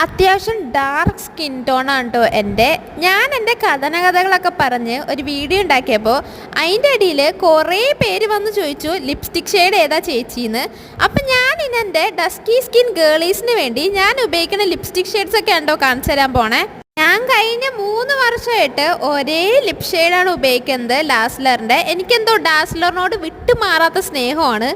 അത്യാവശ്യം dark skin ടോണാണ് കേട്ടോ ഞാൻ എൻ്റെ കഥനകഥകളൊക്കെ പറഞ്ഞ് ഒരു വീഡിയോ ഉണ്ടാക്കിയപ്പോൾ അതിൻ്റെ ഇടയിൽ കുറേ പേര് വന്ന് ചോദിച്ചു ലിപ്സ്റ്റിക് ഷെയ്ഡ് ഏതാ ചേച്ചിന്ന്. അപ്പം ഞാൻ ഇന്ന് എൻ്റെ ഡസ്കി സ്കിൻ ഗേളീസിന് വേണ്ടി ഞാൻ ഉപയോഗിക്കുന്ന ലിപ്സ്റ്റിക് ഷെയ്ഡ്സ് ഒക്കെ ഉണ്ടോ കാണിച്ചു തരാൻ പോണേ. ഞാൻ കഴിഞ്ഞ 3 വർഷമായിട്ട് ഒരേ ലിപ് ഷെയ്ഡാണ് ഉപയോഗിക്കുന്നത്, ഡാസ്ലറിൻ്റെ. എനിക്കെന്തോ ഡാസ്ലറിനോട് വിട്ടുമാറാത്ത സ്നേഹമാണ്.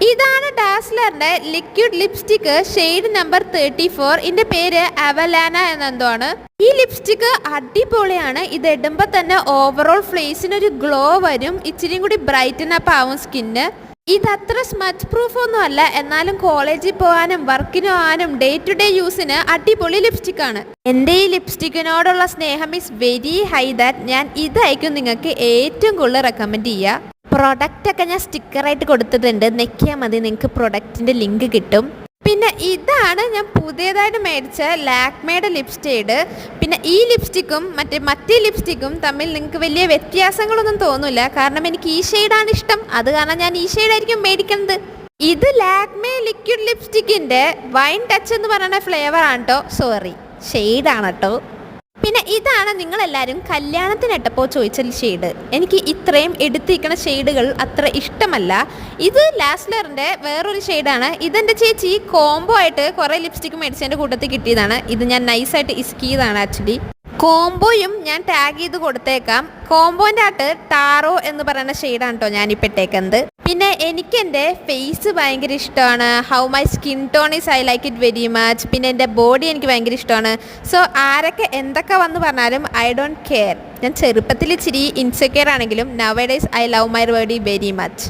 ഇതാണ് ഡാസ്ലറിൻ്റെ ലിക്വിഡ് ലിപ്സ്റ്റിക്ക് ഷെയ്ഡ് നമ്പർ 34. ഇതിൻ്റെ പേര് അവലാന എന്നെന്തോ ആണ്. ഈ ലിപ്സ്റ്റിക്ക് അടിപൊളിയാണ്. ഇത് ഇടുമ്പോൾ തന്നെ ഓവറോൾ ഫേസിനൊരു ഗ്ലോ വരും, ഇച്ചിരിയും കൂടി ബ്രൈറ്റൻ അപ്പ് ആവും സ്കിന്ന്. ഇതത്ര സ്മച്ച് പ്രൂഫ് ഒന്നും അല്ല, എന്നാലും കോളേജിൽ പോകാനും വർക്കിന് പോകാനും ഡേ ടു ഡേ യൂസിന് അടിപൊളി ലിപ്സ്റ്റിക്കാണ്. എൻ്റെ ഈ ലിപ്സ്റ്റിക്കിനോടുള്ള സ്നേഹം ഈസ് വെരി ഹൈ ദാറ്റ് ഞാൻ ഇതായിരിക്കും നിങ്ങൾക്ക് ഏറ്റവും കൂടുതൽ റെക്കമെൻഡ് ചെയ്യുക. പ്രൊഡക്റ്റൊക്കെ ഞാൻ സ്റ്റിക്കറായിട്ട് കൊടുത്തിട്ടുണ്ട്, നെക്കിയാൽ മതി, നിങ്ങൾക്ക് പ്രൊഡക്റ്റിൻ്റെ ലിങ്ക് കിട്ടും. പിന്നെ ഇതാണ് ഞാൻ പുതിയതായിട്ട് മേടിച്ച ലാക്മേയുടെ ലിപ്സ്റ്റേഡ്. പിന്നെ ഈ ലിപ്സ്റ്റിക്കും മറ്റേ ലിപ്സ്റ്റിക്കും തമ്മിൽ നിങ്ങൾക്ക് വലിയ വ്യത്യാസങ്ങളൊന്നും തോന്നില്ല, കാരണം എനിക്ക് ഈ ഷെയ്ഡാണ് ഇഷ്ടം. അത് കാരണം ഞാൻ ഈ ഷെയ്ഡായിരിക്കും മേടിക്കുന്നത്. ഇത് ലാക്മേ ലിക്വിഡ് ലിപ്സ്റ്റിക്കിൻ്റെ വൈൻ ടച്ച് എന്ന് പറയുന്ന ഫ്ലേവറാണ് കേട്ടോ, സോറി ഷെയ്ഡാണ് കേട്ടോ. പിന്നെ ഇതാണ് നിങ്ങളെല്ലാവരും കല്യാണത്തിനിട്ടപ്പോൾ ചോദിച്ച ഷെയ്ഡ്. എനിക്ക് ഇത്രയും എടുത്തിരിക്കുന്ന ഷെയ്ഡുകൾ അത്ര ഇഷ്ടമല്ല. ഇത് ലാസ്ലറിൻ്റെ വേറൊരു ഷെയ്ഡാണ്. ഇതെൻ്റെ ചേച്ചി കോംബോ ആയിട്ട് കുറേ ലിപ്സ്റ്റിക്ക് മേടിച്ചതിൻ്റെ കൂട്ടത്തിൽ കിട്ടിയതാണ്. ഇത് ഞാൻ നൈസായിട്ട് ഇസ്കിയതാണ് ആക്ച്വലി. കോംബോയും ഞാൻ ടാഗ് ചെയ്ത് കൊടുത്തേക്കാം. കോംബോൻ്റെ ആയിട്ട് ടാറോ എന്ന് പറയുന്ന ഷെയ്ഡാണ് കേട്ടോ ഞാനിപ്പോൾ ഇട്ടേക്കുന്നത്. പിന്നെ എനിക്ക് എൻ്റെ ഫേസ് ഭയങ്കര ഇഷ്ടമാണ്. How my skin tone is I like it very much. പിന്നെ എൻ്റെ ബോഡി എനിക്ക് ഭയങ്കര ഇഷ്ടമാണ്. സോ ആരൊക്കെ എന്തൊക്കെ വന്ന് പറഞ്ഞാലും ഐ ഡോണ്ട് കെയർ. ഞാൻ ചെറുപ്പത്തിൽ ഇച്ചിരി ഇൻസെക്യൂർ ആണെങ്കിലും now A days I love my body very much.